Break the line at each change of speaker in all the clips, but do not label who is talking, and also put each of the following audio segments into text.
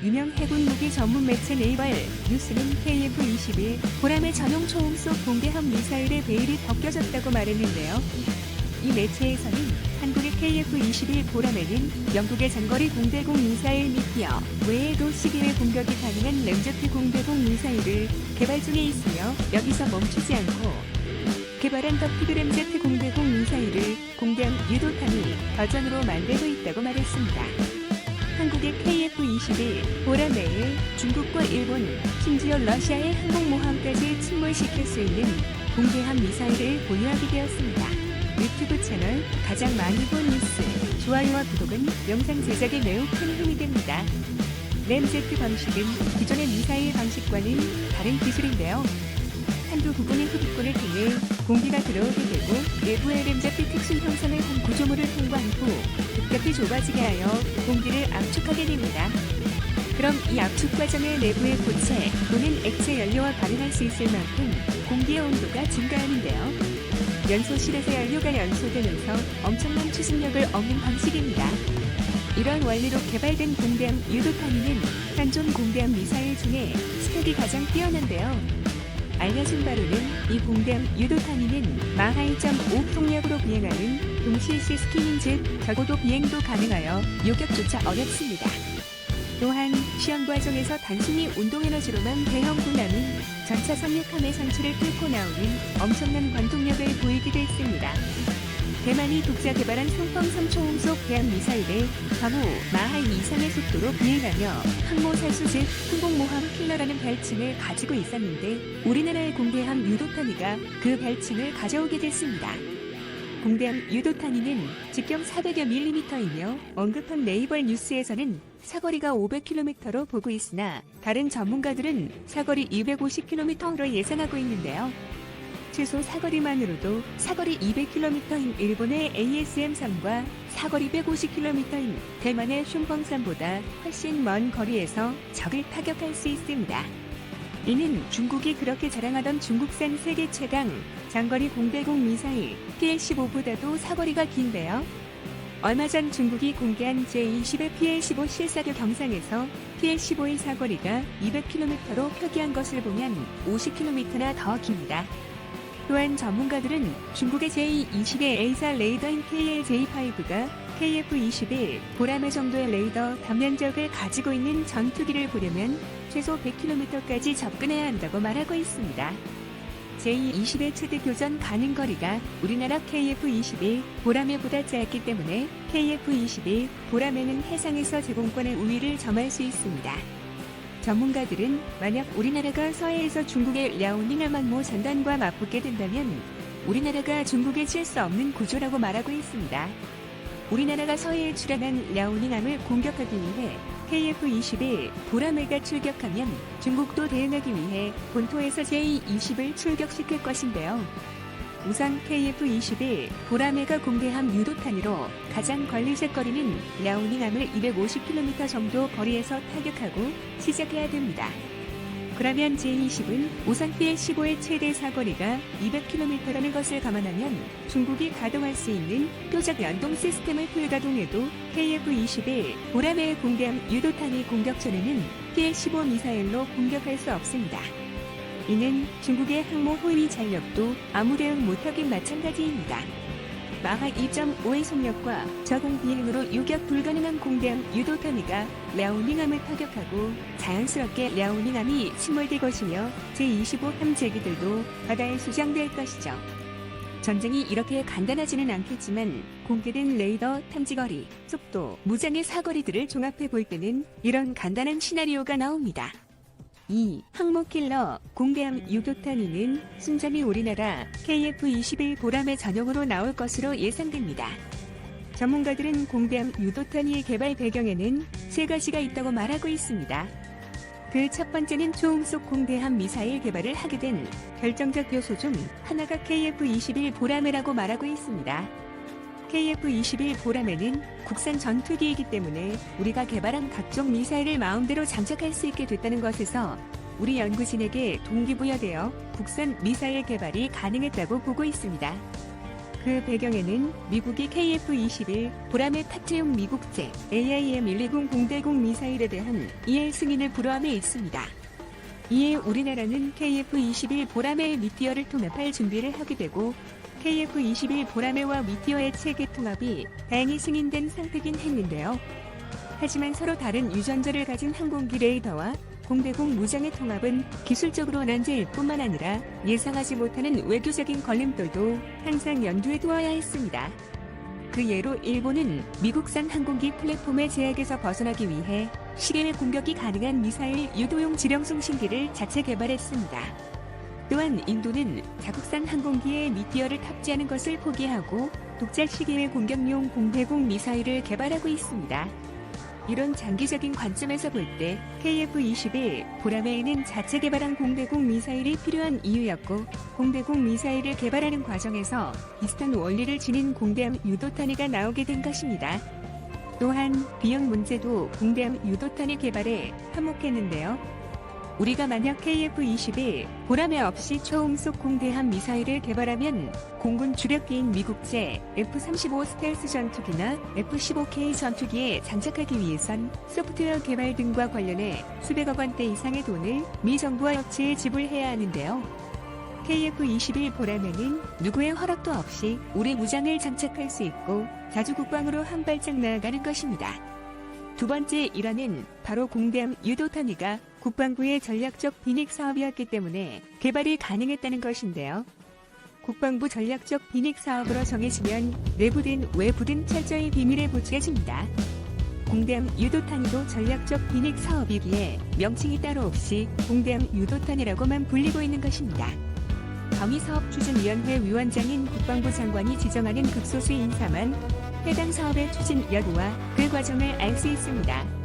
유명 해군 무기 전문 매체 네이벌 뉴스는 KF-21 보람의 전용 초음 속 공대함 미사일의 베일이 벗겨졌다고 말했는데요. 이 매체에서는 한국의 KF-21 보람에는 영국의 장거리 공대공 미사일 미티어 외에도 12회 공격이 가능한 램제트 공대공 미사일을 개발 중에 있으며 여기서 멈추지 않고 개발한 더피드 램제트 공대공 미사일을 공대함 유도탄이 버전으로 만들고 있다고 말했습니다. 한국의 KF-21 보람 외에 중국과 일본, 심지어 러시아의 항공모함까지 침몰시킬 수 있는 공대함 미사일을 보유하게 되었습니다. 유튜브 채널 가장 많이 본 뉴스, 좋아요와 구독은 영상 제작에 매우 큰 힘이 됩니다. 램제트 방식은 기존의 미사일 방식과는 다른 기술인데요. 한두 부분의 흡입구를 통해 공기가 들어오게 되고 내부의 램제트 특수 형상의 한 구조물을 통과한 후 급격히 좁아지게 하여 공기를 압축하게 됩니다. 그럼 이 압축 과정을 내부의 고체 또는 액체 연료와 반응할 수 있을 만큼 공기의 온도가 증가하는데요. 연소실에서 연료가 연소되면서 엄청난 추진력을 얻는 방식입니다. 이런 원리로 개발된 공대함 유도탄위는 현존 공대함 미사일 중에 스펙이 가장 뛰어난데요. 알려진 바로는 이 공대함 유도탄위는 마하 1.5 풍력으로 비행하는 동시일시 스키밍 즉 저고도 비행도 가능하여 요격조차 어렵습니다. 또한 시험 과정에서 단순히 운동에너지로만 대형 군함은 전차 선역함의 상체를 뚫고 나오는 엄청난 관통력을 보이기도 했습니다. 대만이 독자 개발한 성펑 초음속 대함 미사일을 광후 마하 2 이상의 속도로 비행하며 항모살수 즉 항공모함 킬러라는 별칭을 가지고 있었는데 우리나라의 공대함 유도탄위가 그 별칭을 가져오게 됐습니다. 공대함 유도탄위는 직경 400여 밀리미터이며 언급한 네이버 뉴스에서는 사거리가 500km로 보고 있으나 다른 전문가들은 사거리 250km로 예상하고 있는데요. 최소 사거리만으로도 사거리 200km인 일본의 ASM-3과 사거리 150km인 대만의 슌펑3보다 훨씬 먼 거리에서 적을 타격할 수 있습니다. 이는 중국이 그렇게 자랑하던 중국산 세계 최강 장거리 공대공 미사일 PL-15보다도 사거리가 긴데요. 얼마 전 중국이 공개한 제20의 PL-15 실사격 영상에서 PL-15의 사거리가 200km로 표기한 것을 보면 50km나 더 깁니다. 또한 전문가들은 중국의 제20의 A사 레이더인 KLJ5가 KF-21 보람의 정도의 레이더 단면적을 가지고 있는 전투기를 보려면 최소 100km까지 접근해야 한다고 말하고 있습니다. 제20의 최대 교전 가능 거리가 우리나라 KF-21 보람에보다 짧기 때문에 KF-21 보람에는 해상에서 제공권의 우위를 점할 수 있습니다. 전문가들은 만약 우리나라가 서해에서 중국의 랴오닝함 항모 전단과 맞붙게 된다면 우리나라가 중국에 질 수 없는 구조라고 말하고 있습니다. 우리나라가 서해에 출현한 랴오닝함을 공격하기 위해 KF-21 보람회가 출격하면 중국도 대응하기 위해 본토에서 제20을 출격시킬 것인데요. 우선 KF-21 보람회가 공대함 유도탄위로 가장 걸리적거리는 랴오닝함을 250km 정도 거리에서 타격하고 시작해야 됩니다. 그러면 제20은 우선 PL-15의 최대 사거리가 200km라는 것을 감안하면 중국이 가동할 수 있는 표적 연동 시스템을 불가동해도 KF-21 보람의 공대함 유도탄위 공격전에는 PL-15 미사일로 공격할 수 없습니다. 이는 중국의 항모 호위 전력도 아무 대응 못하긴 마찬가지입니다. 마하 2.5의 속력과 저공 비행으로 요격 불가능한 공대함 유도탄위가 랴오닝함을 타격하고 자연스럽게 랴오닝함이 침몰될 것이며 제25 함재기들도 바다에 수장될 것이죠. 전쟁이 이렇게 간단하지는 않겠지만 공개된 레이더 탐지거리, 속도, 무장의 사거리들을 종합해 볼 때는 이런 간단한 시나리오가 나옵니다. 2. 항모킬러 공대함 유도탄위는 순전히 우리나라 KF-21 보람의 전용으로 나올 것으로 예상됩니다. 전문가들은 공대함 유도탄위의 개발 배경에는 세 가지가 있다고 말하고 있습니다. 그 첫 번째는 초음속 공대함 미사일 개발을 하게 된 결정적 요소 중 하나가 KF-21 보람회라고 말하고 있습니다. KF-21 보람회는 국산 전투기이기 때문에 우리가 개발한 각종 미사일을 마음대로 장착할 수 있게 됐다는 것에서 우리 연구진에게 동기부여되어 국산 미사일 개발이 가능했다고 보고 있습니다. 그 배경에는 미국이 KF-21 보람의 타트용 미국제 AIM-120 공대공 미사일에 대한 EL 승인을 불허함에 있습니다. 이에 우리나라는 KF-21 보람의 미티어를 통합할 준비를 하게 되고 KF-21 보람의와 미티어의 체계 통합이 다행히 승인된 상태긴 했는데요. 하지만 서로 다른 유전자를 가진 항공기 레이더와 공대공 무장의 통합은 기술적으로 난제일 뿐만 아니라 예상하지 못하는 외교적인 걸림돌도 항상 염두에 두어야 했습니다. 그 예로 일본은 미국산 항공기 플랫폼의 제약에서 벗어나기 위해 시계외 공격이 가능한 미사일 유도용 지령 송신기를 자체 개발했습니다. 또한 인도는 자국산 항공기에 미티어를 탑재하는 것을 포기하고 독자 시계외 공격용 공대공 미사일을 개발하고 있습니다. 이런 장기적인 관점에서 볼 때 KF-21 보람에는 자체 개발한 공대공 미사일이 필요한 이유였고 공대공 미사일을 개발하는 과정에서 비슷한 원리를 지닌 공대함 유도탄이가 나오게 된 것입니다. 또한 비용 문제도 공대함 유도탄의 개발에 한몫했는데요. 우리가 만약 KF-21 보람에 없이 초음속 공대함 미사일을 개발하면 공군 주력기인 미국제 F-35 스텔스 전투기나 F-15K 전투기에 장착하기 위해선 소프트웨어 개발 등과 관련해 수백억 원대 이상의 돈을 미 정부와 업체에 지불해야 하는데요. KF-21 보람에는 누구의 허락도 없이 우리 무장을 장착할 수 있고 자주 국방으로 한 발짝 나아가는 것입니다. 두 번째 일환은 바로 공대함 유도탄위가 국방부의 전략적 비닉 사업이었기 때문에 개발이 가능했다는 것인데요. 국방부 전략적 비닉 사업으로 정해지면 내부든 외부든 철저히 비밀에 보채집니다. 공대함 유도탄위도 전략적 비닉 사업이기에 명칭이 따로 없이 공대함 유도탄이라고만 불리고 있는 것입니다. 범위사업추진위원회 위원장인 국방부 장관이 지정하는 극소수 인사만 해당 사업의 추진 여부와 그 과정을 알 수 있습니다.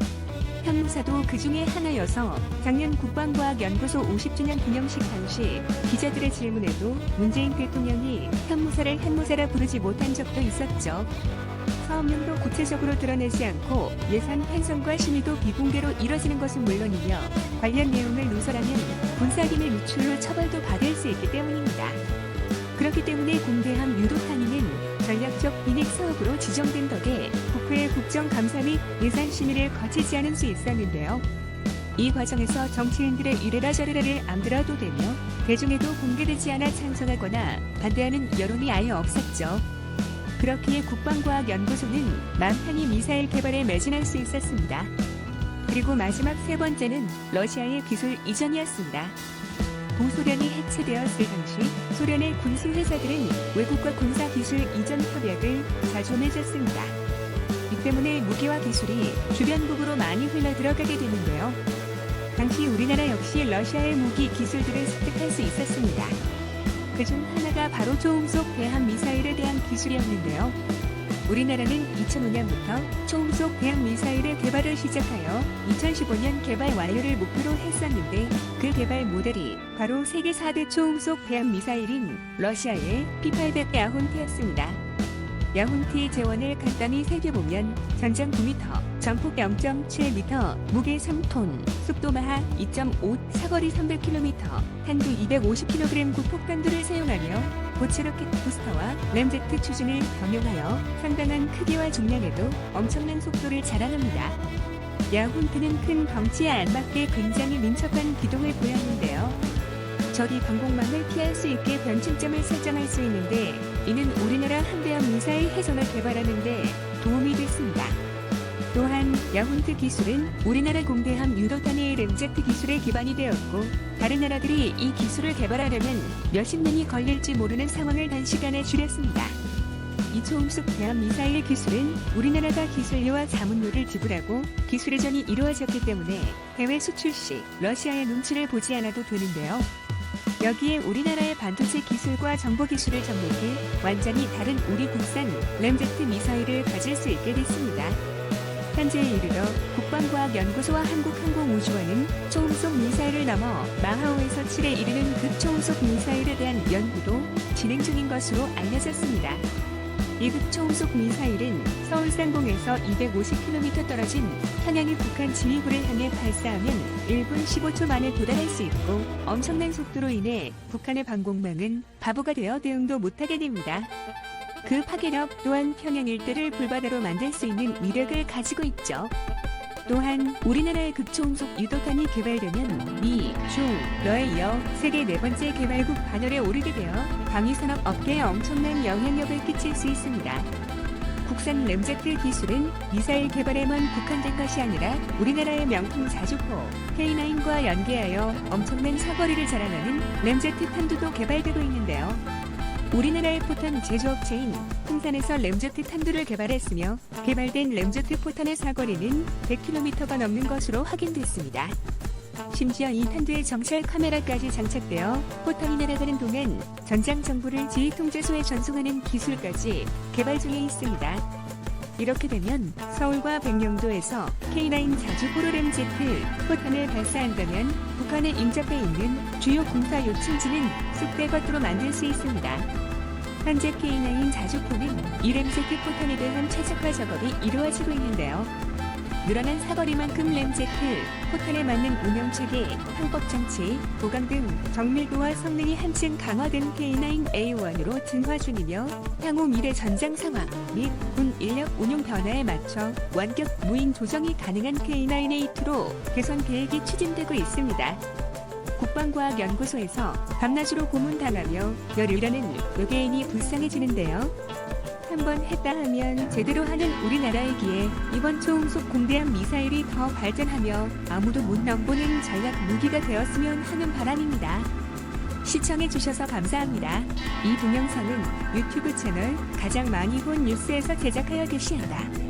현무사도 그 중에 하나여서 작년 국방과학연구소 50주년 기념식 당시 기자들의 질문에도 문재인 대통령이 현무사를 현무사라 부르지 못한 적도 있었죠. 사업명도 구체적으로 드러내지 않고 예산 편성과 심의도 비공개로 이뤄지는 것은 물론이며 관련 내용을 누설하면 군사기밀 유출로 처벌도 받을 수 있기 때문입니다. 그렇기 때문에 공대함 유도탄위는 전략적 비닉 사업으로 지정된 덕에 국회의 국정감사 및 예산 심의를 거치지 않을 수 있었는데요. 이 과정에서 정치인들의 이래라 저래라를 안 들어도 되며 대중에도 공개되지 않아 찬성하거나 반대하는 여론이 아예 없었죠. 그렇기에 국방과학연구소는 마음 편히 미사일 개발에 매진할 수 있었습니다. 그리고 마지막 세 번째는 러시아의 기술 이전이었습니다. 구소련이 해체되었을 당시 소련의 군수회사들은 외국과 군사기술 이전 협약을 자주 맺었습니다. 이 때문에 무기와 기술이 주변국으로 많이 흘러들어가게 되는데요. 당시 우리나라 역시 러시아의 무기 기술들을 습득할 수 있었습니다. 그중 하나가 바로 초음속 대함 미사일에 대한 기술이었는데요. 우리나라는 2005년부터 초음속 대함 미사일의 개발을 시작하여 2015년 개발 완료를 목표로 했었는데 그 개발 모델이 바로 세계 4대 초음속 대함 미사일인 러시아의 P-800 야훈트였습니다. 야훈트의 재원을 간단히 살펴보면 전장 9m, 전폭 0.7m, 무게 3톤, 속도 마하 2.5, 사거리 300km, 탄두 250kg 구폭탄두를 사용하며 고체 로켓 부스터와 램제트 추진을 병용하여 상당한 크기와 중량에도 엄청난 속도를 자랑합니다. 야훈트는 큰 덩치에 알맞게 굉장히 민첩한 기동을 보였는데요. 적이 방공망을 피할 수 있게 변칙점을 설정할 수 있는데 이는 우리나라 함대함 미사일 해전을 개발하는 데 도움이 됐습니다. 또한 야훈트 기술은 우리나라 공대함 유도탄의 램제트 기술에 기반이 되었고 다른 나라들이 이 기술을 개발하려면 몇십 년이 걸릴지 모르는 상황을 단시간에 줄였습니다. 이 초음속 대함 미사일 기술은 우리나라가 기술료와 자문료를 지불하고 기술회전이 이루어졌기 때문에 해외 수출 시 러시아의 눈치를 보지 않아도 되는데요. 여기에 우리나라의 반도체 기술과 정보 기술을 접목해 완전히 다른 우리 국산 램제트 미사일을 가질 수 있게 됐습니다. 현재에 이르러 국방과학연구소와 한국항공우주원은 초음속 미사일을 넘어 마하 5에서 7에 이르는 극초음속 미사일에 대한 연구도 진행 중인 것으로 알려졌습니다. 이 극초음속 미사일은 서울 상공에서 250km 떨어진 평양의 북한 지휘부를 향해 발사하면 1분 15초 만에 도달할 수 있고 엄청난 속도로 인해 북한의 방공망은 바보가 되어 대응도 못하게 됩니다. 그 파괴력 또한 평양 일대를 불바다로 만들 수 있는 위력을 가지고 있죠. 또한 우리나라의 극초음속 유도탄이 개발되면 미, 중, 러에 이어 세계 네 번째 개발국 반열에 오르게 되어 방위산업 업계에 엄청난 영향력을 끼칠 수 있습니다. 국산 램제트 기술은 미사일 개발에만 국한된 것이 아니라 우리나라의 명품 자주포 K9과 연계하여 엄청난 사거리를 자랑하는 램제트 탄두도 개발되고 있는데요. 우리나라의 포탄 제조업체인 풍산에서 램제트 탄두를 개발했으며 개발된 램제트 포탄의 사거리는 100km가 넘는 것으로 확인됐습니다. 심지어 이 탄두에 정찰 카메라까지 장착되어 포탄이 날아가는 동안 전장 정보를 지휘통제소에 전송하는 기술까지 개발 중에 있습니다. 이렇게 되면 서울과 백령도에서 K9 자주포로 램제트 포탄을 발사한다면 북한에 인접해 있는 주요 군사 요충지는 쑥대 겉으로 만들 수 있습니다. 현재 K9 자주포는 이 램제트 포탄에 대한 최적화 작업이 이루어지고 있는데요. 늘어난 사거리만큼 램제트 포탄에 맞는 운영체계, 항법장치, 보강 등 정밀도와 성능이 한층 강화된 K9A1으로 진화 중이며 향후 미래 전장 상황 및 군 인력 운용 변화에 맞춰 완격 무인 조정이 가능한 K9A2로 개선 계획이 추진되고 있습니다. 국방과학연구소에서 밤낮으로 고문당하며 열일하는 외계인이 불쌍해지는데요. 한번 했다 하면 제대로 하는 우리나라이기에 이번 초음속 공대함 미사일이 더 발전하며 아무도 못 넘보는 전략 무기가 되었으면 하는 바람입니다. 시청해주셔서 감사합니다. 이 동영상은 유튜브 채널 가장 많이 본 뉴스에서 제작하여 게시한다.